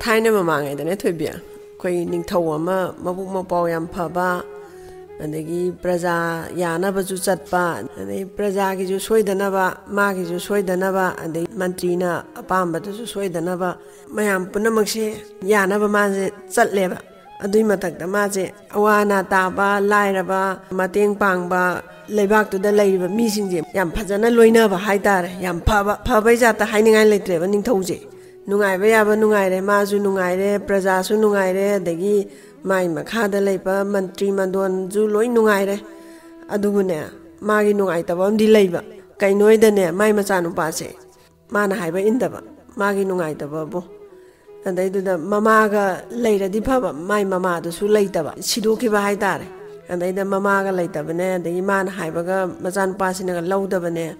Thai never mang the Netwibia. Quay Ningtawama, Mabuk Mapoyam Paba, and the Braza Yana Bazuzatpa, and the Brazaki to Soy the Nava, Maki to Soy the Nava, and the Mantina, Apamba to Soy the Nava, Mayam Punamaxi, Yana Bamaze, Satleva, Aduimatak the Maze, Awana Taba, Lairaba, Mating Pangba, Lebak to the labor, missing them, Yam Pazana Luinava, Haidar, Yam Paba is at the hiding island, and Toji. Nungai Bayaba Nungai, Mazu Nungai, Prazasu Nungai, the Mai Makada Lepa, Mantri Mandon, Zuloi Nungai, Adugune, Magi Nungai, the one delay, Kainoidane, Mai Masano Passe, Mana Hiba Indaba, Magi Nungai, the Babo. And they do the Mamaga later, the Papa, my mamma, the Sulaitaba, Siduki Haidare, and they the Mamaga later, Bene, the Iman Hibaga, Mazan passing a load of Bene,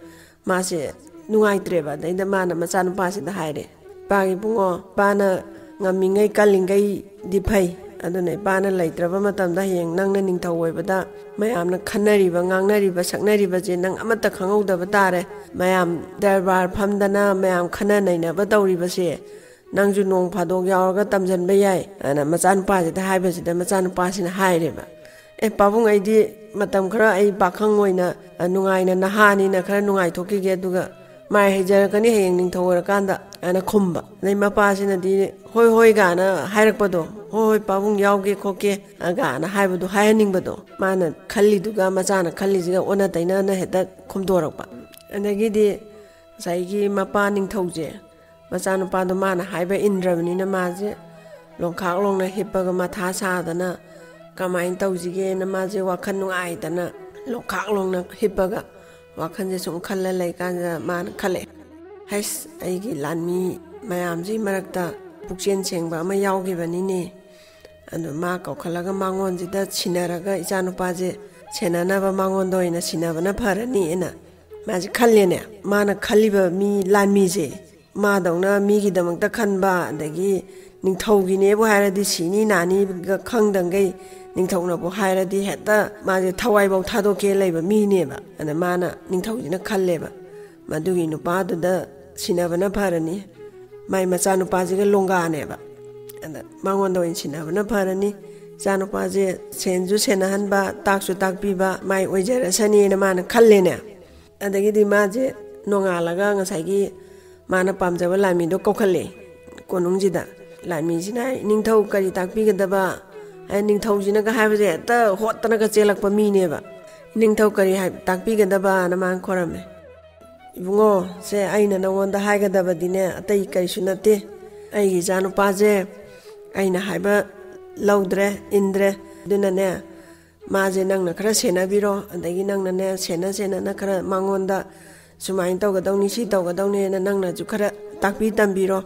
Masi Nungai Treva, they the man Mazan passing the Hide. Pagi bungo pana ngamingai kalingai dipai adune pana leitraba matamda heng nangna ningthau oibada mayamna khanariba ngangnariba saknariba je nang amata khangudaba tare mayam darbar phamdana mayam khananaina ba tawriba se nangju nong phadok yauraga tamjanba yai ana machan pa je haiba se machan pa sin haireba e pabung aidi matam khara ai bakhang oina nungaina nahani na khara nungai thoki ge duga Mai Hajarkani hang Ningthor Kanda and a kumba. They mapas in a di hoi gana, Harakpado, hoi pavung yauge koke, a gana, haibu hiring bado. Mana Kali duga Mazana Kaliziga, one at Dinana had that kumdorapa. And I get the Saigi mapaning toje. Mazana Padomana, Hiba Indra Nina Maze, Long Carlong Hippaga Matasa dana, Kamain Tozige, Namaze Wakanu Aitana, Long Carlong Hippaga. Wakan jesung khala lai kan man khale hais aigi lanmi mayam ji marakta pukchen chengba ma yaugi bani ne anu ma ko khalaga mangon ji da chinaraga ijanu pa je chenana ba mangon doina sinabana pharani ena ma ji khalle ne mana khaliba mi lanmi je ma dongna mi gi damak ta khanba dagi ningthau gi ne bo hairadi sini nani ga khangdangai Ningthau bo hairadi heta maje thawai bau thado ke leiba mi neba ana mana ningthau jina khalleba madugi nupa da sinabana pharani mai macha nupa jiga longa neba ana mangon do sinabana pharani cha nupa je senju senahan ba taksu takpi ba mai oijara sani na mana khalle ne adagi di maje nonga laga ngasai gi mana pamjaba lami do kokhalle konung jida lami jina ningthau kari takpi ga daba Ningthau jina ka haiba ta hotana ka chelakpa mi neba ningthau kari hai takpi ga daba na mang khorame ibungo se aina nawonda haiga daba dine atai kai sunate ai gi janu pa je aina haiba laudre indre duna ne ma je nang na khara sena biro andagi nang na ne sena na khara mangonda sumain taw ga dawni si taw ga dawne na nang na ju khara takpi tambiro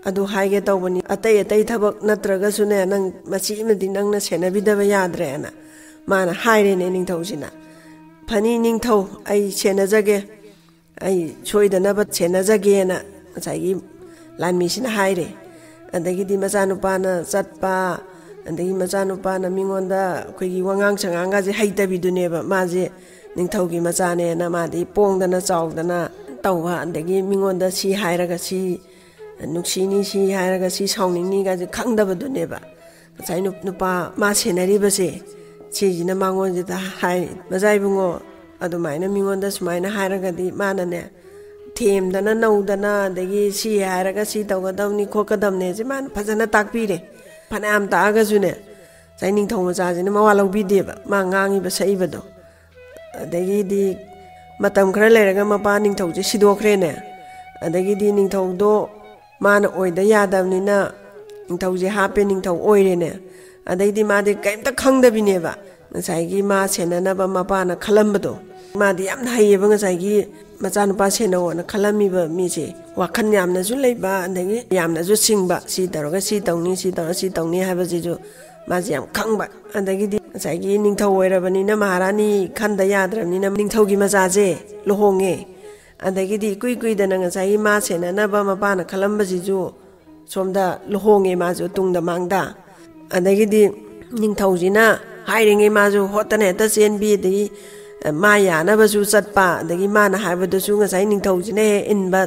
Adu haige tawbani atai thabak natraga sune nang machi madi nang na senabidaba yadre ana mana haire ne ningthau sina phani ningthau ai senajage ai choidana ba senajage na achai lanmi sina haire andagi di machanu pana chatpa andagi machanu pana mingonda khoigi wangang changanga je haitabiduneba maje ningthau gi machane na madi pongdana chawdana tawwa andagi mingonda si hairaga si Nuxini si hairaga si sauningni ga khangdabaduneba kasai nupa ma senariba se chejina mangon jita hai mazai bungo adumaina mingonda sumaina hairaga di manane themdana naudana dagi si hairaga si tawgadawni khokadamne je man phajana takpire phanam taaga june saining thongma jajina mawalaw bideba ma ngangi ba saibado dagi di matam khara leraga mapa ning thongje sidokre ne adagi di ning thongdo Mana oida yadamnina ningthau je hape ningthau oirene adaidi made kaimta khangdabineba ngasai ma senana ba mapana khalambado madi yam haiyeba ngasai gi machan pa senawo na khalamiba mi je wakhan yamna ju leiba andagi yamna ju singba si taroga si tawni haba je ju ma je yam khangba andagi di ngasai gi ningthau oirabani na maharani khanda yadramni na ningthau gi macha je lohonge Andagi di kui da nang sai ma sena na ba ma pa na khalamba ji ju somda lohonge ma ju tungda mangda andagi di ningthau jina hairinge ma ju hotane ta chen bi di मा यानबसु चटपा अदगी माना हाइबदसु ngasai ningthौजिने इनबा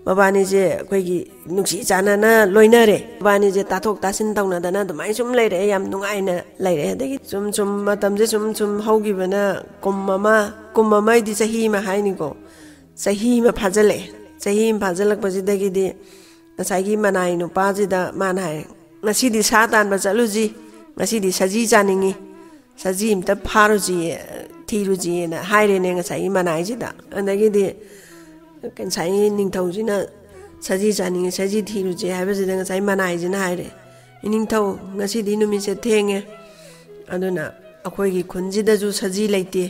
मबानी जे अखोइगी नुक्सी चानना लोइनरे बानी जे ताथोक तासिन तौनदना दुमाइ सुम लेरे याम नुंगाइना लेरे अदगी सुम सुम मतमजे सुम सुम हौगिबना कुम्मा दि सही मा हाइनिको सही मा फाजले सही मा फाजलकपजिदगिदि ngasai manai no pajida manai ngasi di satan ba chaluji ngasi di saji chaningi saji imta pharuji thiruji na haire ne ngasai manai jida andagi di kan sai ningthau jina saji chaningi saji thiruji haibajida ngasai manai jina haire ningthau ngasi di numi se thenge aduna akhoi gi khunjida ju saji leite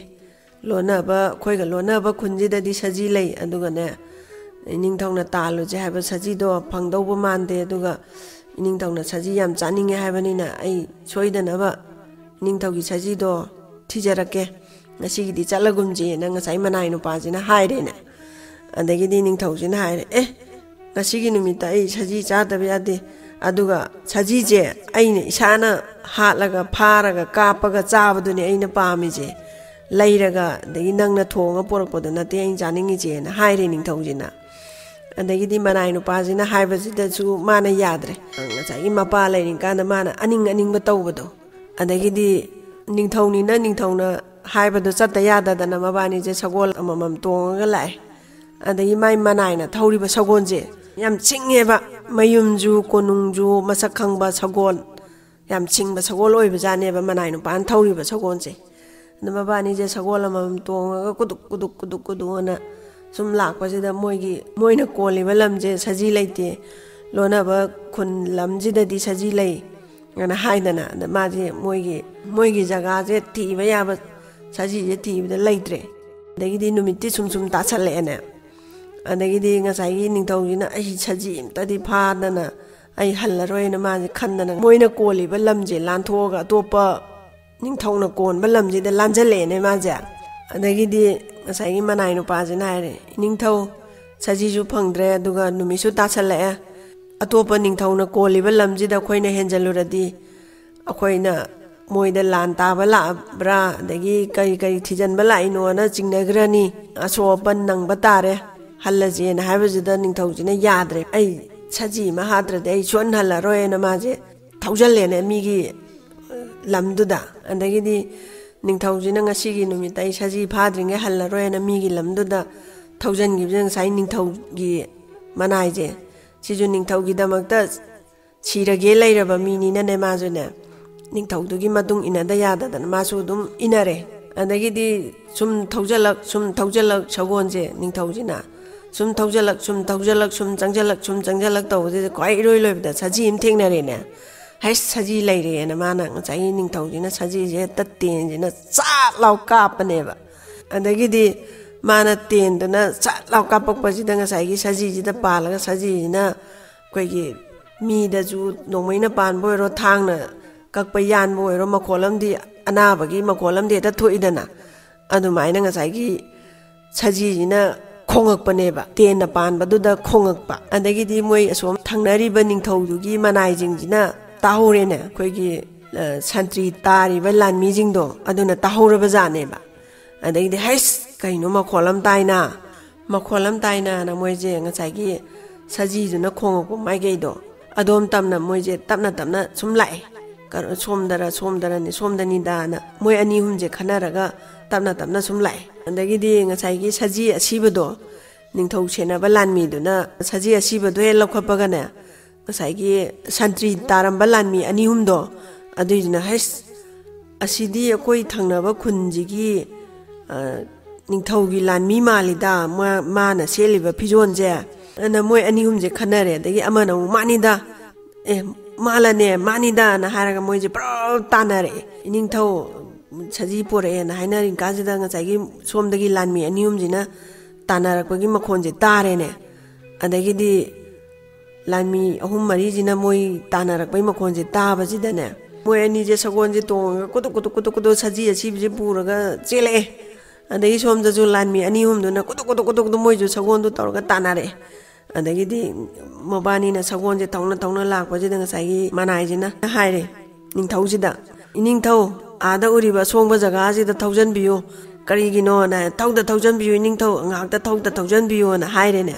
lona ba khoi ga lona ba khunjida di saji lei aduga ne ningthौना तालुजे हाइबा सजीदो फंगदौबो मानदे दुगा ningthौना सजी याम चानिंगे हाइबानिना आई सोइदनबा ningthौगी सजीदो थिजरके ngasiगीदि चलगुमजे न ngasai manai नु पाजिना हाइरेने अदगिदि ningthौजिना हाइरे ngasiगी नुमिता आई सजी चादबे यादे अदुगा सजीजे आइने इसाना हातलगा फारगा कापगा चाबदुने आइना पामिजे लैरगा दगी नंगना थोंगा पोरकपदो नते आइन चानिंगिजे न हाइरे ningthौजिना अदगिदि मनाइ नुपाजिना हाइबजिदसु माना याद्रे ngasai मपा लैरिं काना माना अनिंग तौबदो अदगिदि ningthौना हाइबदो चत्ता याददना मबानी जे सगोल अममम तोंगा लाइ अदगी माइ मनाइना थौरिबा सगोनजे याम चिंगेबा मयुमजु कोनुंगजु मसक खंगबा सगोल याम चिंगबा सगोल ओइबा जानेबा मनाइ नुपान थौरिबा सगोनजे मबानी जे सगोल अममम तोंगा कुदुक सुम लाकपजिदा मोइना कोलिबा लमजे सजी लैते लोनाबा खुन लमजिददि सजी लै गना हाइदना द माजे मोइगी जगह जे तीबा याबा सजी जे तीबदा लैत्रे दगिदि नुमिति सुम ताछलेने अदगिदि ngasai ningthौजिना ai सजी इमतदि फादना ai हल्लरोइना माजे खन्नना मोइना कोलिबा लमजे लानथोगा तोपा ningthौना कोनबा लमजिदा लांजलेने माजे अदगिदि ngasai manai नुपाजिना हाइरे ningthौ सजीजु फंगद्रे दुगा नुमिसु ताछले अतोपा ningthौना कोलिबा लमजिदा खोइना हेंजलुरदि अखोइना मोइदा लान ताबा लाब्रा अदगी कई थिजनबा लाइनोना चिंगनग्रनी असोपन नंगबा तारे हल्लजेना हाइबजिदा ningthौजिना याद्रे ai सजी मा हाद्रदे ai सोन हल्लरोयना माजे थौजलेने मिगी लमदुदा अदगिदि ningthौजिना ngasiगी नुमिtai सजी फाद्रिंगे हल्लरोयना मिगी लमदुदा थौजनगिबजे ngasai ningthौगी मनाइजे सिजु ningthौगी दमकता सिरगे लैरबा मिनिना ने माजुने ningthौदुगी मतुंग इनादा याददना मासु दुम इनारे अदगिदि सुम थौजलक सगोनजे ningthौजिना सुम थौजलक सुम चंगजलक तौजे क्वाइ इरोइ लोइबदा सजी इम थेंगनरेने हाइ सजी लैरेना माना ngasai ningthौजिना सजी जे तत्तेनजिना चाट लाउ कापनेबा अदगिदि माना तेनदना चाट लाउ कापकपजिदा ngasai सजीजिदा पालगा सजीजिना कोइगी मीदजु नोमैना पानबो ओइरो थांगना कक्पा यानबो ओइरो मखोलमदि अनाबगी मखोलमदि ता थोइदना अदुमाइना ngasai सजीजिना खोंगकपनेबा तेना पानबदुदा खोंगकपा अदगिदि मोइ असोम थंगनरिबा ningthौदुगी मनाइजिंजिना ताहोरेने कोइगी संत्री तारिबा लानमीजिंदो अदुना ताहोरबा जानेबा अदगिदि हाइस कइनो मखोलम ताइना ना मोइजे ngasai सजीजुना खोंगकपा माइगैदो अदोम तमना मोइजे तपना सुम लाइ कर सोमदनी दाना मोइ अनि हुमजे खनरगा तपना सुम लाइ अदगिदि ngasai सजी असिबदो ningthौ सेनाबा लानमीदुना सजी असिबदो हे लखपगने ngasai संत्री तारंबा लानमी अनि हुमदो अदुइना हाइस असिदि अखोइ थंगनबा खुनजिगी ningthौगी लानमी मालिदा माना सेलिबा फिजोनजे अना मोइ अनि हुमजे खनरे दगी अमना मानिदा मालाने मानिदा ना हारगा मोइजे प्र तानरे ningthौ सजी पोरे ना हाइनरिं काजिदा ngasai सोमदगी लानमी अनि हुमजिना तानरकपगी मखोनजे तारेने अदगिदि लानमी अहुम मरीजिना मोइ तानरकपै मखोनजे ताबजिदने मोइ अनि जे सगोनजे तोंगा कुतु सजी असिबजे पुरगा चेले अदगी सोमदजु लानमी अनि हुमदुना कुतु मोइजु सगोनदु तौरगा तानरे अदगिदि मबानीना सगोनजे थौना लाकपजिदा ngasai मनाइजिना हाइरे ningthौजिदा ningthौ आदा उरिबा सोंबा जगह जिदा थौजनबियो ꯀꯔꯤꯒꯤꯅꯣꯅ ꯊꯧꯗ ꯊꯧꯖꯟꯕꯤꯌꯨ ꯏꯅꯤꯡꯊꯧ ꯉꯥꯛꯇ ꯊꯧꯗ ꯊꯧꯖꯟꯕꯤꯌꯨꯅ ꯍꯥꯏꯔꯦꯅꯦ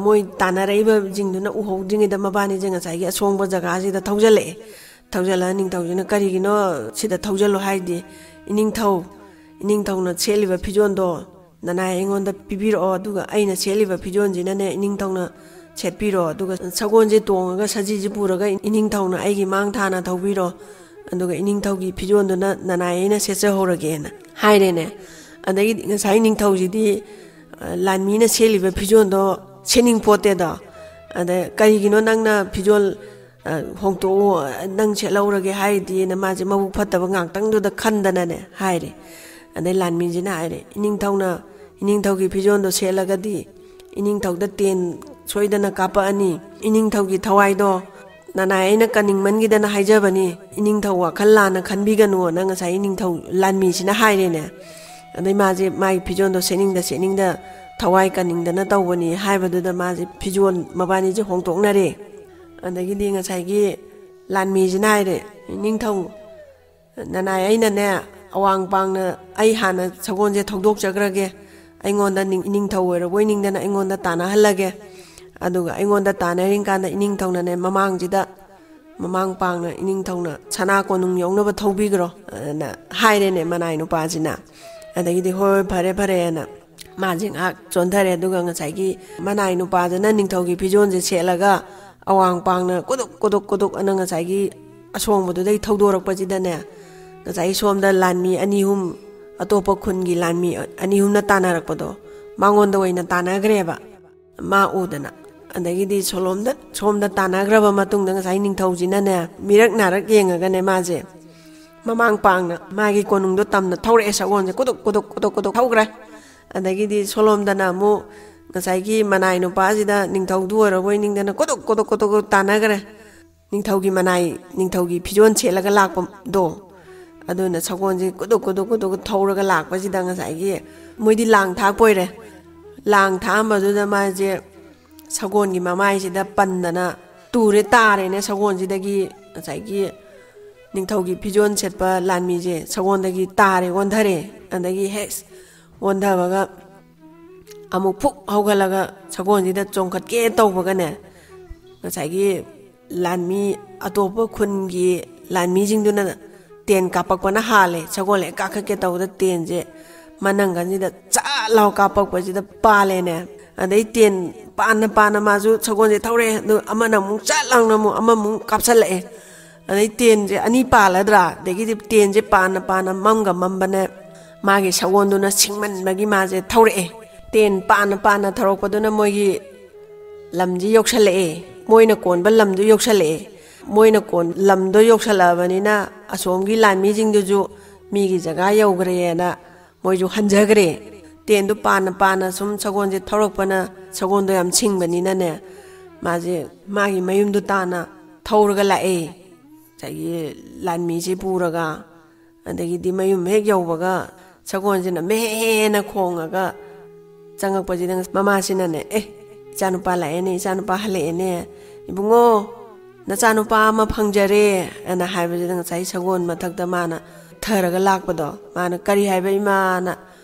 ꯃꯣꯏ ꯇꯥꯟꯅꯔꯛꯏꯕꯁꯤꯡꯗꯨꯅ ꯎꯍꯧꯗ꯭ꯔꯤꯉꯩꯗ ꯃꯕꯥꯅꯤꯁꯦ ꯉꯁꯥꯏꯒꯤ ꯑꯁꯣꯡꯕ ꯖꯒꯥꯁꯤꯗ ꯊꯧꯖꯜꯂꯛꯑꯦ ꯊꯧꯖꯜꯂꯒ ꯅꯤꯡꯊꯧꯁꯤꯅ ꯀꯔꯤꯒꯤꯅꯣ ꯁꯤꯗ ꯊꯧꯖꯜꯂꯣ ꯍꯥꯏꯗꯤ ꯏꯅꯤꯡꯊꯧꯅ ꯁꯦꯠꯂꯤꯕ ꯐꯤꯖꯣꯜꯗꯣ ꯅꯅꯥꯏ ꯑꯩꯉꯣꯟꯗ ꯄꯤꯕꯤꯔꯛꯑꯣ ꯑꯗꯨꯒ ꯑꯩꯅ ꯁꯦꯠꯂꯤꯕ ꯐꯤꯖꯣꯜꯁꯤꯅꯅꯦꯏꯅꯤꯡꯊꯧꯅ ꯁꯦꯠꯄꯤꯔꯣ ꯑꯗꯨꯒ ꯁꯒꯣꯜꯁꯦ ꯇꯣꯡꯉꯒ ꯁꯖꯤꯁꯦ ꯄꯨꯔꯒ ꯏꯅꯤꯡꯊꯧꯅ ꯑꯩꯒꯤ ꯃꯥꯡ ꯊꯥꯅ ꯊꯧꯕꯤꯔꯣ ꯑꯗꯨꯒ ꯏꯅꯤꯡꯊꯧꯒꯤ ꯐꯤꯖꯣꯜꯗꯨꯅ ꯅꯅꯥꯏ ꯑꯩꯅ ꯁꯦꯠꯆꯍꯧꯔꯒꯦꯅ ꯍꯥꯏꯔꯦꯅꯦ ꯑꯗꯒꯤꯗꯤ ꯉꯁꯥꯏ ꯅꯤꯡꯊꯧꯁꯤꯗꯤ ꯂꯥꯟꯃꯤꯅ ꯁꯦꯠꯂꯤꯕ ꯐꯤꯖꯣꯜꯗꯣ ꯁꯦꯠꯅꯤꯡꯄꯣꯠꯇꯦꯗꯣ ꯑꯗ ꯀꯔꯤꯒꯤꯅꯣ ꯅꯪꯅ ꯐꯤꯖꯣꯜ ꯍꯣꯡꯇꯣꯛꯎ ꯅꯪ ꯁꯦꯠꯍꯧꯔꯒꯦ ꯍꯥꯏꯔꯗꯤꯅ ꯃꯥꯁꯦ ꯃꯕꯨꯛ ꯐꯠꯇꯕ ꯉꯥꯛꯇꯪꯗꯨꯗ ꯈꯟꯗꯅꯅꯦ ꯍꯥꯏꯔꯦ ꯑꯗꯩ ꯂꯥꯟꯃꯤꯁꯤꯅ ꯍꯥꯏꯔꯦ ꯏꯅꯤꯡꯊꯧꯒꯤ ꯐꯤꯖꯣꯜꯗꯣ ꯁꯦꯠꯂꯒꯗꯤ ꯏꯅꯤꯡꯊꯧꯗ ꯇꯦꯟ ꯁꯣꯏꯗꯅ ꯀꯥꯞꯄꯛꯑꯅꯤ ꯏꯅꯤꯡꯊꯧꯒꯤ ꯊꯋꯥꯏꯗꯣ ꯅꯅꯥꯏ ꯑꯩꯅ ꯀꯟꯅꯤꯡꯃꯟꯒꯤꯗꯅ ꯍꯥꯏꯖꯕꯅꯤ ꯏꯅꯤꯡꯊꯧ ꯋꯥꯈꯜ ꯂꯥꯟꯅ ꯈꯟꯕꯤꯒꯅꯨꯅ ꯉꯁꯥꯏ ꯏꯅꯤꯡꯊꯧ ꯂꯥꯟꯃꯤꯁꯤꯅ ꯍꯥꯏꯔꯦꯅꯦ ꯑꯗꯩ ꯃꯥꯁꯦ ꯃꯥꯒꯤ ꯐꯤꯖꯣꯜꯗꯣ ꯁꯦꯠꯅꯤꯡꯗ ꯊꯋꯥꯏ ꯀꯟꯅꯤꯡꯗꯅ ꯇꯧꯕꯅꯤ ꯍꯥꯏꯕꯗꯨꯗ ꯃꯥꯁꯦ ꯐꯤꯖꯣꯜ ꯃꯕꯥꯅꯤꯁꯦ ꯍꯣꯡꯗꯣꯛꯅꯔꯦ ꯑꯗꯒꯤꯗꯤ ꯉꯁꯥꯏꯒꯤ ꯂꯥꯟꯃꯤꯁꯤꯅ ꯍꯥꯏꯔꯦ ꯅꯤꯡꯊꯧ ꯅꯅꯥꯏ ꯑꯩꯅꯅꯦ ꯑꯋꯥꯡ ꯄꯥꯡꯅ ꯑꯩ ꯍꯥꯟꯅ ꯁꯒꯣꯜꯁꯦ ꯊꯧꯗꯣꯛꯆꯈ꯭ꯔꯒꯦ ꯑꯩꯉꯣꯟꯗ ꯏꯅꯤꯡꯊꯧ ꯑꯣꯏꯔꯕꯣꯏ ꯅꯤꯡꯗꯅ ꯑꯩꯉꯣꯟꯗ ꯇꯥꯟꯅꯍꯜꯂꯒꯦ ꯑꯗꯨꯒ ꯑꯩꯉꯣꯟꯗ ꯇꯥꯟꯅꯔꯤꯀꯥꯟꯗ ꯏꯅꯤꯡꯊꯧꯅꯅꯦ ꯃꯃꯥꯡ ꯄꯥꯡꯅ ꯏꯅꯤꯡꯊꯧꯅ ꯁꯅꯥ ꯀꯣꯅꯨꯡ ꯌꯧꯅꯕ ꯊꯧꯕꯤꯈ꯭ꯔꯣ ꯅ ꯍꯥꯏꯔꯦꯅꯦ ꯃꯅꯥꯏ ꯅꯨꯄꯥꯁꯤꯅ ꯑꯗꯒꯤꯗꯤ ꯍꯣꯏ ꯐꯔꯦꯅ ꯃꯥꯁꯦ ꯉꯥꯏꯍꯥꯛ ꯆꯣꯟꯊꯔꯦ ꯑꯗꯨꯒ ꯉꯁꯥꯏꯒꯤ ꯃꯅꯥꯏ ꯅꯨꯄꯥꯗꯨꯅ ꯅꯤꯡꯊꯧꯒꯤ ꯐꯤꯖꯣꯜꯁꯦ ꯁꯦꯠꯂꯒ ꯑꯋꯥꯡ ꯄꯥꯡꯅ ꯀꯨꯗꯨꯛ ꯑꯅ ꯉꯁꯥꯏꯒꯤ ꯑꯁꯣꯡꯕꯗꯨꯗꯩ ꯊꯧꯗꯣꯔꯛꯄꯁꯤꯗꯅꯦ ꯉꯁꯥꯏ ꯁꯣꯝꯗ ꯂꯥꯟꯃꯤ ꯑꯅꯤ ꯑꯍꯨꯝ ꯑꯇꯣꯞꯄ ꯈꯨꯟꯒꯤ ꯂꯥꯟꯃꯤ ꯑꯅꯤ ꯑꯍꯨꯝꯅ ꯇꯥꯟꯅꯔꯛꯄꯗꯣ ꯃꯉꯣꯟꯗ ꯑꯣꯏꯅ ꯇꯥꯟꯅꯈ꯭ꯔꯦꯕ ꯃꯥ ꯎꯗꯅ ꯑꯗꯒꯤꯗꯤ ꯁꯣꯝꯗ ꯇꯥꯟꯅꯈ꯭ꯔꯕ ꯃꯇꯨꯡꯗ ꯉꯁꯥꯏ ꯅꯤꯡꯊꯧꯁꯤꯅꯅꯦ ꯃꯤꯔꯛ ꯅꯥꯔꯛ ꯌꯦꯡꯉꯒꯅꯦ ꯃꯥꯁꯦ ꯃꯃꯥꯡ ꯄꯥꯡꯅ ꯃꯥꯒꯤ ꯀꯣꯅꯨꯡꯗꯣ ꯇꯝꯅ ꯊꯧꯔꯛꯑꯦ ꯁꯒꯣꯜꯁꯦ ꯀꯨꯗꯨꯛ ꯊꯧꯈ꯭ꯔꯦ ꯑꯗꯒꯤꯗꯤ ꯁꯣꯂꯣꯝꯗꯅ ꯑꯃꯨꯛ ꯉꯁꯥꯏꯒꯤ ꯃꯅꯥꯏ ꯅꯨꯄꯥꯁꯤꯗ ꯅꯤꯡꯊꯧꯗꯨ ꯑꯣꯏꯔꯕꯣꯏ ꯅꯤꯡꯗꯅ ꯀꯨꯗꯨꯛ ꯇꯥꯟꯅꯈ꯭ꯔꯦ ꯅꯤꯡꯊꯧꯒꯤ ꯐꯤꯖꯣꯜ ꯁꯦꯠꯂꯒ ꯂꯥꯛꯄꯗꯣ ꯑꯗꯨꯅ ꯁꯒꯣꯜꯁꯦ ꯀꯨꯗꯨꯛ ꯊꯧꯔꯒ ꯂꯥꯛꯄꯁꯤꯗ ꯉꯁꯥꯏꯒꯤ ꯃꯣꯏꯗꯤ ꯂꯥꯡ ꯊꯥꯛꯄ ꯑꯣꯏꯔꯦ ꯂꯥꯡ ꯊꯥꯛꯑꯝꯕꯗꯨꯗ ꯃꯥꯁꯦ ꯁꯒꯣꯜꯒꯤ ꯃꯃꯥꯏꯁꯤꯗ ꯄꯟꯗꯅ ꯇꯥꯔꯦꯅꯦ ꯁꯒꯣꯜꯁꯤꯗꯒꯤ ꯉꯁꯥꯏꯒꯤ ꯅꯤꯡꯊꯧꯒꯤ ꯐꯤꯖꯣꯜ ꯁꯦꯠꯄ ꯂꯥꯟꯃꯤꯁꯦ ꯁꯒꯣꯜꯗꯒꯤ ꯑꯣꯟꯊꯔꯦ ꯑꯗꯒꯤ ꯍꯦꯛ ꯑꯣꯟꯊꯕꯒ ꯑꯃꯨꯛ ꯐꯨꯛ ꯍꯧꯒꯠꯂꯒ ꯁꯒꯣꯜꯁꯤꯗ ꯆꯣꯡꯈꯠꯀꯦ ꯇꯧꯕꯒꯅꯦ ꯉꯁꯥꯏꯒꯤ ꯂꯥꯟꯃꯤ ꯑꯇꯣꯞꯄ ꯈꯨꯟꯒꯤ ꯂꯥꯟꯃꯤꯁꯤꯡꯗꯨꯅ ꯇꯦꯟ ꯀꯥꯞꯄꯛꯄꯅ ꯍꯥꯜꯂꯦ ꯁꯒꯣꯜ ꯍꯦꯛ ꯀꯥꯈꯠꯀꯦ ꯇꯧꯕꯗ ꯇꯦꯟꯁꯦ ꯃꯅꯪꯒꯟꯁꯤꯗ ꯆꯥꯠ ꯂꯥꯎ ꯀꯥꯞꯄꯛꯄꯁꯤꯗ ꯄꯥꯜꯂꯦꯅꯦ ꯑꯗꯩ ꯇꯦꯟ ꯄꯥꯟꯅ ꯃꯥꯁꯨ ꯁꯒꯣꯜꯁꯦ ꯊꯧꯔꯛꯑꯦ ꯑꯗꯨ ꯑꯃꯅ ꯑꯃꯨꯛ ꯆꯥꯠ ꯂꯥꯎꯅ ꯑꯃꯃꯨꯛ ꯀꯥꯞꯁꯜꯂꯛꯑꯦ ꯑꯗꯩ ꯇꯦꯟꯁꯦ ꯑꯅꯤ ꯄꯥꯜꯂꯗ꯭ꯔꯥ ꯑꯗꯒꯤꯗꯤ ꯇꯦꯟꯁꯦ ꯄꯥꯟꯅ ꯃꯝꯕꯅꯦ ꯃꯥꯒꯤ ꯁꯒꯣꯜꯗꯨꯅ ꯁꯤꯡꯃꯟꯕꯒꯤ ꯃꯥꯁꯦ ꯊꯧꯔꯛꯑꯦ ꯇꯦꯟ ꯄꯥꯟꯅ ꯊꯧꯔꯛꯄꯗꯨꯅ ꯃꯣꯏꯒꯤ ꯂꯝꯁꯤ ꯌꯧꯁꯜꯂꯛꯑꯦ ꯃꯣꯏꯅ ꯀꯣꯟꯕ ꯂꯝꯗꯨ ꯌꯧꯁꯜꯂꯛꯑꯦ ꯃꯣꯏꯅ ꯂꯝꯗꯣ ꯌꯧꯁꯜꯂꯛꯑꯕꯅꯤꯅ ꯑꯁꯣꯝꯒꯤ ꯂꯥꯟꯃꯤꯁꯤꯡꯗꯨꯁꯨ ꯃꯤꯒꯤ ꯖꯒꯥ ꯌꯧꯈ꯭ꯔꯦꯅ ꯃꯣꯏꯁꯨ ꯍꯟꯖꯈ꯭ꯔꯦ ꯇꯦꯟꯗꯨ ꯄꯥꯟꯅ ꯁꯨꯝ ꯁꯒꯣꯜꯁꯦ ꯊꯧꯔꯛꯄꯅ ꯁꯒꯣꯜꯗꯣ ꯌꯥꯝ ꯁꯤꯡꯕꯅꯤꯅꯅꯦ ꯃꯥꯁꯦ ꯃꯥꯒꯤ ꯃꯌꯨꯝꯗꯨ ꯇꯥꯅ ꯊꯧꯔꯒ ꯂꯥꯛꯑꯦ ꯉꯁꯥꯏꯒꯤ ꯂꯥꯟꯃꯤꯁꯦ ꯄꯨꯔꯒ ꯑꯗꯒꯤꯗꯤ ꯃꯌꯨꯝ ꯍꯦꯛ ꯌꯧꯕꯒ ꯁꯒꯣꯜꯁꯤꯅ ꯃꯦꯅ ꯈꯣꯡꯉꯒ ꯆꯪꯉꯛꯄꯁꯤꯗ ꯃꯃꯥꯁꯤꯅꯅꯦ ꯏꯆꯥꯅꯨꯄꯥ ꯂꯥꯛꯑꯦꯅꯦ ꯏꯆꯥꯅꯨꯄꯥ ꯍꯜꯂꯛꯑꯦꯅꯦ ꯏꯕꯨꯡꯉꯣ ꯅꯆꯥꯅꯨꯄꯥ ꯑꯃ ꯐꯪꯖꯔꯦ ꯑꯅ ꯍꯥꯏꯕꯁꯤꯗ ꯉꯁꯥꯏ ꯁꯒꯣꯜ ꯃꯊꯛꯇ ꯃꯥꯅ ꯊꯔꯒ ꯂꯥꯛꯄꯗꯣ ꯃꯥꯅ ꯀꯔꯤ ꯍꯥꯏꯕ ꯏꯃꯥꯅ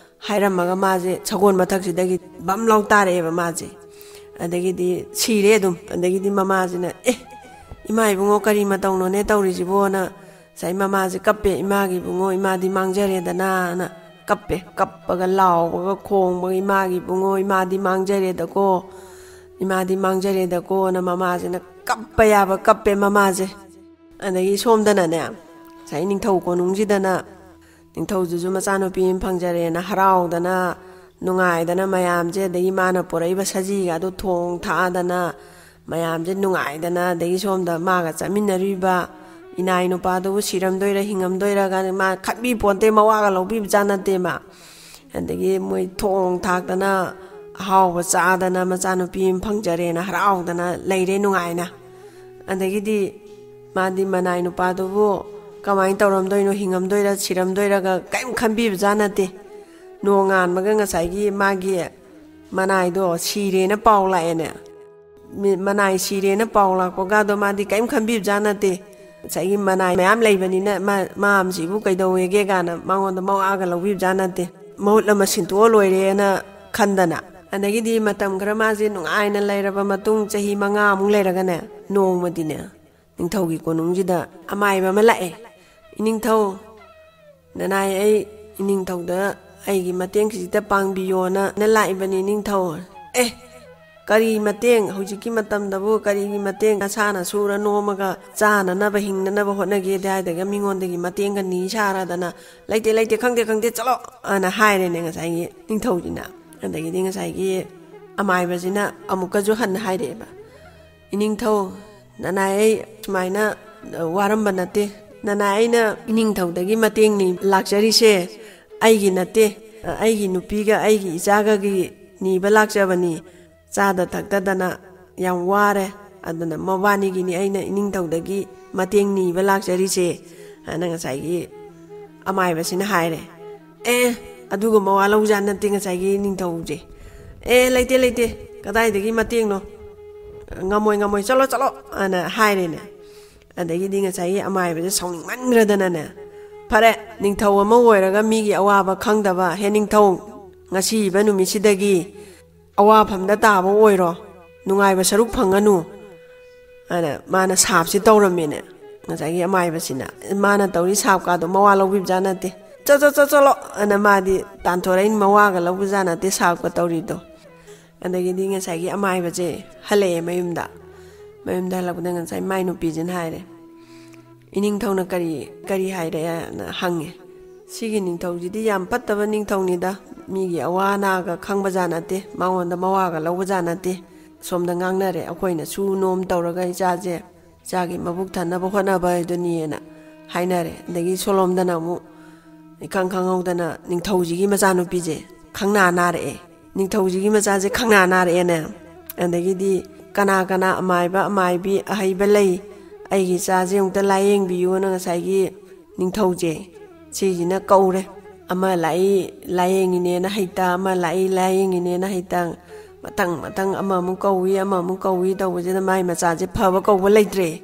ꯍꯥꯏꯔꯝꯃꯒ ꯃꯥꯁꯦ ꯁꯒꯣꯜ ꯃꯊꯛꯁꯤꯗꯒꯤ ꯕꯝ ꯂꯥꯎ ꯇꯥꯔꯛꯑꯦꯕ ꯃꯥꯁꯦ ꯑꯗꯒꯤꯗꯤ ꯁꯤꯔꯦ ꯑꯗꯨꯝ ꯑꯗꯒꯤꯗꯤ ꯃꯃꯥꯁꯤꯅ ꯏꯃꯥ ꯏꯕꯨꯡꯉꯣ ꯀꯔꯤ ꯃꯇꯧꯅꯣꯅꯦ ꯇꯧꯔꯤꯁꯤꯕꯣꯅ ꯉꯁꯥꯏ ꯃꯃꯥꯁꯦ ꯀꯞꯄꯦ ꯏꯃꯥꯒꯤ ꯏꯕꯨꯡꯉꯣ ꯏꯃꯥꯗꯤ ꯃꯥꯡꯖꯔꯦꯗꯅ ꯀꯞꯄꯒ ꯂꯥꯎꯕꯒ ꯈꯣꯡꯕꯒ ꯏꯃꯥꯒꯤ ꯏꯕꯨꯡꯉꯣ ꯏꯃꯥꯗꯤ ꯃꯥꯡꯖꯔꯦꯗꯀꯣꯅ ꯃꯃꯥꯁꯤꯅ ꯀꯞꯄ ꯌꯥꯕ ꯀꯞꯄꯦ ꯃꯃꯥꯁꯦ ꯑꯗꯒꯤ ꯁꯣꯝꯗꯅꯅꯦ ꯉꯁꯥꯏ ꯅꯤꯡꯊꯧ ꯀꯣꯅꯨꯡꯁꯤꯗꯅ ꯅꯤꯡꯊꯧꯗꯨꯁꯨ ꯃꯆꯥꯅꯨꯄꯤ ꯑꯃ ꯐꯪꯖꯔꯦꯅ ꯍꯔꯥꯎꯗꯅ ꯅꯨꯡꯉꯥꯏꯗꯅ ꯃꯌꯥꯝꯁꯦ ꯑꯗꯒꯤ ꯃꯥꯅ ꯄꯨꯔꯛꯏꯕ ꯁꯖꯤꯒꯗꯣ ꯊꯣꯡ ꯊꯥꯛꯑꯗꯅ ꯃꯌꯥꯝꯁꯦ ꯅꯨꯡꯉꯥꯏꯗꯅ ꯑꯗꯒꯤ ꯁꯣꯝꯗ ꯃꯥꯒ ꯆꯠꯃꯤꯟꯅꯔꯤꯕ ꯏꯅꯥꯏ ꯅꯨꯄꯥꯗꯨꯕꯨ ꯁꯤꯔꯝꯗꯣꯏꯔ ꯍꯤꯡꯉꯝꯗꯣꯏꯔ ꯀꯥꯟꯗ ꯃꯥ ꯈꯠꯕꯤ ꯄꯣꯟꯇꯦ ꯃꯋꯥꯒ ꯂꯧꯕꯤꯕ ꯖꯥꯠ ꯅꯠꯇꯦ ꯃꯥ ꯑꯗꯒꯤ ꯃꯣꯏ ꯊꯣꯡ ꯊꯥꯛꯇꯅ ꯑꯍꯥꯎꯕ ꯆꯥꯗꯅ ꯃꯆꯥꯅꯨꯄꯤ ꯑꯃ ꯐꯪꯖꯔꯦꯅ ꯍꯔꯥꯎꯗꯅ ꯂꯩꯔꯦ ꯅꯨꯡꯉꯥꯏꯅ ꯑꯗꯒꯤꯗꯤ ꯃꯥꯗꯤ ꯃꯅꯥꯏ ꯅꯨꯄꯥꯗꯨꯕꯨ ꯀꯃꯥꯏꯅ ꯇꯧꯔꯝꯗꯣꯏꯅꯣ ꯍꯤꯡꯉꯝꯗꯣꯏꯔ ꯁꯤꯔꯝꯗꯣꯏꯔꯒ ꯀꯔꯤꯝ ꯈꯟꯕꯤꯕ ꯖꯥꯠ ꯅꯠꯇꯦ ꯅꯣꯡ ꯉꯥꯟꯕꯒ ꯉꯁꯥꯏꯒꯤ ꯃꯥꯒꯤ ꯃꯅꯥꯏꯗꯣ ꯁꯤꯔꯦꯅ ꯄꯥꯎ ꯂꯥꯛꯑꯦꯅꯦ ꯃꯅꯥꯏ ꯁꯤꯔꯦꯅ ꯄꯥꯎ ꯂꯥꯛꯄꯒꯗꯣ ꯃꯥꯗꯤ ꯀꯔꯤꯝ ꯈꯟꯕꯤꯕ ꯖꯥꯠ ꯅꯠꯇꯦ ꯉꯁꯥꯏꯒꯤ ꯃꯅꯥꯏ ꯃꯌꯥꯝ ꯂꯩꯕꯅꯤꯅ ꯃꯥꯝꯁꯤꯕꯨ ꯀꯩꯗꯧꯋꯦꯒꯦ ꯀꯥꯟꯅ ꯃꯉꯣꯟꯗ ꯃꯋꯥꯒ ꯂꯧꯕꯤꯕ ꯖꯥꯠ ꯅꯠꯇꯦ ꯃꯍꯨꯠ ꯑꯃ ꯁꯤꯟꯇꯣꯛꯑ ꯂꯣꯏꯔꯦꯅ ꯈꯟꯗꯅ ꯑꯗꯒꯤꯗꯤ ꯃꯇꯝ ꯈꯔ ꯃꯥꯁꯦ ꯅꯨꯡꯉꯥꯏꯅ ꯂꯩꯔꯕ ꯃꯇꯨꯡ ꯆꯍꯤ 5 ꯂꯩꯔꯒꯅꯦ ꯅꯣꯡꯃꯗꯤꯅꯦ ꯅꯤꯡꯊꯧꯒꯤ ꯀꯣꯅꯨꯡꯁꯤꯗ ꯑꯃꯥꯏꯕ ꯑꯃ ꯂꯥꯛꯑꯦ ꯏꯅꯤꯡꯊꯧ ꯅꯅꯥꯏ ꯑꯩ ꯏꯅꯤꯡꯊꯧꯗ ꯑꯩꯒꯤ ꯃꯇꯦꯡ ꯈꯤꯖꯤꯛꯇ ꯄꯥꯡꯕꯤꯌꯣꯅ ꯂꯥꯛꯏꯕꯅꯤ ꯏꯅꯤꯡꯊꯧ ꯀꯔꯤ ꯃꯇꯦꯡ ꯍꯧꯖꯤꯛꯀꯤ ꯃꯇꯝꯗꯕꯨ ꯀꯔꯤꯒꯤ ꯃꯇꯦꯡ ꯅꯁꯥꯅ ꯁꯨꯔ ꯅꯣꯝꯃꯒ ꯆꯥꯅꯅꯕ ꯍꯤꯡꯅꯅꯕ ꯍꯣꯠꯅꯒꯦꯗꯤ ꯍꯥꯏꯗꯒ ꯃꯤꯉꯣꯟꯗꯒꯤ ꯃꯇꯦꯡꯒ ꯅꯤ ꯁꯥꯔꯗꯅ ꯂꯩꯇꯦ ꯂꯩꯇꯦ ꯈꯪꯗꯦ ꯈꯪꯗꯦ ꯆꯠꯂꯣ ꯑꯅ ꯍꯥꯏꯔꯦꯅꯦ ꯉꯁꯥꯏꯒꯤ ꯅꯤꯡꯊꯧꯁꯤꯅ ꯑꯗꯒꯤꯗꯤ ꯉꯁꯥꯏꯒꯤ ꯑꯃꯥꯏꯕꯁꯤꯅ ꯑꯃꯨꯛꯀꯁꯨ ꯍꯟꯅ ꯍꯥꯏꯔꯛꯑꯦꯕ ꯏꯅꯤꯡꯊꯧ ꯅꯅꯥꯏ ꯑꯩ ꯁꯨꯃꯥꯏꯅ ꯋꯥꯔꯝꯕ ꯅꯠꯇꯦ ꯅꯅꯥꯏ ꯑꯩꯅ ꯏꯅꯤꯡꯊꯧꯗꯒꯤ ꯃꯇꯦꯡꯅꯤ ꯂꯥꯛꯆꯔꯤꯁꯦ ꯑꯩꯒꯤ ꯅꯠꯇꯦ ꯑꯩꯒꯤ ꯅꯨꯄꯤꯒ ꯑꯩꯒꯤ ꯏꯆꯥꯒꯒꯤ ꯅꯤꯕ ꯂꯥꯛꯆꯕꯅꯤ ꯆꯥꯗ ꯊꯛꯇꯗꯅ ꯌꯥꯝ ꯋꯥꯔꯦ ꯑꯗꯨꯅ ꯃꯕꯥꯅꯤꯒꯤꯅꯤ ꯑꯩꯅ ꯏꯅꯤꯡꯊꯧꯗꯒꯤ ꯃꯇꯦꯡ ꯅꯤꯕ ꯂꯥꯛꯆꯔꯤꯁꯦ ꯍꯥꯏꯅ ꯉꯁꯥꯏꯒꯤ ꯑꯃꯥꯏꯕꯁꯤꯅ ꯍꯥꯏꯔꯦ ꯑꯗꯨꯒꯨꯝꯕ ꯋꯥ ꯂꯧꯖꯥꯠ ꯅꯠꯇꯦ ꯉꯁꯥꯏꯒꯤ ꯅꯤꯡꯊꯧꯁꯦ ꯂꯩꯇꯦ ꯂꯩꯇꯦ ꯀꯗꯥꯏꯗꯒꯤ ꯃꯇꯦꯡꯅꯣ ꯉꯝꯃꯣꯏ ꯆꯠꯂꯣ ꯆꯠꯂꯣ ꯑꯅ ꯍꯥꯏꯔꯦꯅꯦ ꯑꯗꯒꯤꯗꯤ ꯉꯁꯥꯏꯒꯤ ꯑꯃꯥꯏꯕꯁꯦ ꯁꯥꯎꯅꯤꯡꯃꯟꯈ꯭ꯔꯗꯅꯅꯦ ꯐꯔꯦ ꯅꯤꯡꯊꯧ ꯑꯃ ꯑꯣꯏꯔꯒ ꯃꯤꯒꯤ ꯑꯋꯥꯕ ꯈꯪꯗꯕ ꯅꯤꯡꯊꯧ ꯉꯁꯤꯕ ꯅꯨꯃꯤꯠꯁꯤꯗꯒꯤ ꯑꯋꯥꯐꯝꯗ ꯇꯥꯕ ꯑꯣꯏꯔꯣ ꯅꯨꯡꯉꯥꯏꯕ ꯁꯔꯨꯛ ꯐꯪꯒꯅꯨ ꯑꯅ ꯃꯥꯅ ꯁꯥꯞꯁꯤ ꯇꯧꯔꯝꯃꯦꯅꯦ ꯉꯁꯥꯏꯒꯤ ꯑꯃꯥꯏꯕꯁꯤꯅ ꯃꯥꯅ ꯇꯧꯔꯤ ꯁꯥꯞꯀꯥꯗꯣ ꯃꯋꯥ ꯂꯧꯕꯤꯕꯖꯥꯠ ꯅꯠꯇꯦ ꯆꯠꯂꯣ ꯑꯅ ꯃꯥꯗꯤ ꯇꯥꯟꯊꯣꯔꯛꯏ ꯃꯋꯥꯒ ꯂꯧꯕꯖꯥꯠ ꯅꯠꯇꯦ ꯁꯥꯞꯀ ꯇꯧꯔꯤꯗꯣ ꯑꯗꯒꯤꯗꯤ ꯉꯁꯥꯏꯒꯤ ꯑꯃꯥꯏꯕꯁꯦ ꯍꯜꯂꯛꯑꯦ ꯃꯌꯨꯝꯗ ꯍꯜꯂꯛꯄꯗ ꯉꯁꯥꯏ ꯃꯥꯏ ꯅꯨꯄꯤꯁꯤꯅ ꯍꯥꯏꯔꯦ ꯏꯅꯤꯡꯊꯧꯅ ꯀꯔꯤ ꯍꯥꯏꯔꯦꯅ ꯍꯪꯉꯦ ꯁꯤꯒꯤ ꯅꯤꯡꯊꯧꯁꯤꯗꯤ ꯌꯥꯝ ꯐꯠꯇꯕ ꯅꯤꯡꯊꯧꯅꯤꯗ ꯃꯤꯒꯤ ꯑꯋꯥ ꯑꯅꯥꯒ ꯈꯪꯕꯖꯥꯠ ꯅꯠꯇꯦ ꯃꯉꯣꯟꯗ ꯃꯋꯥꯒ ꯂꯧꯕꯖꯥꯠ ꯅꯠꯇꯦ ꯁꯣꯝꯗ ꯉꯥꯡꯅꯔꯦ ꯑꯩꯈꯣꯏꯅ ꯁꯨ ꯅꯣꯝ ꯇꯧꯔꯒ ꯏꯆꯥꯒꯤ ꯃꯕꯨꯛ ꯊꯟꯅꯕ ꯍꯣꯠꯅꯕ ꯍꯥꯏꯗꯨꯅꯤꯅ ꯍꯥꯏꯅꯔꯦ ꯑꯗꯒꯤ ꯁꯣꯂꯣꯝꯗꯅ ꯑꯃꯨꯛ ꯏꯈꯪ ꯈꯪꯍꯧꯗꯅ ꯅꯤꯡꯊꯧꯁꯤꯒꯤ ꯃꯆꯥꯅꯨꯄꯤꯁꯦ ꯈꯪꯅꯥ ꯅꯥꯔꯛꯑꯦ ꯅꯤꯡꯊꯧꯁꯤꯒꯤ ꯃꯆꯥꯁꯦ ꯈꯪꯅꯥ ꯅꯥꯔꯛꯑꯦꯅꯦ ꯑꯗꯒꯤꯗꯤꯀꯅꯥ ꯑꯃꯥꯏꯕ ꯑꯃꯥꯏꯕꯤ ꯑꯍꯩꯕ ꯂꯩ ꯑꯩꯒꯤ ꯏꯆꯥꯁꯦ ꯑꯃꯨꯛꯇ ꯂꯥꯏꯌꯦꯡꯕꯤꯌꯨꯅ ꯉꯁꯥꯏꯒꯤ ꯅꯤꯡꯊꯧꯁꯦ ꯁꯤꯁꯤꯅ ꯀꯧꯔꯦ ꯑꯃ ꯂꯥꯛꯏ ꯂꯥꯏꯌꯦꯡꯉꯤꯅꯦꯅ ꯍꯩꯇ ꯑꯃ ꯂꯥꯛꯏ ꯂꯥꯏꯌꯦꯡꯉꯤꯅꯦꯅ ꯍꯩꯇ ꯃꯊꯪ ꯑꯃꯃꯨꯛ ꯀꯧꯏ ꯇꯧꯕꯁꯤꯗ ꯃꯥꯏ ꯃꯆꯥꯁꯦ ꯐꯕ ꯀꯧꯕ ꯂꯩꯇ꯭ꯔꯦ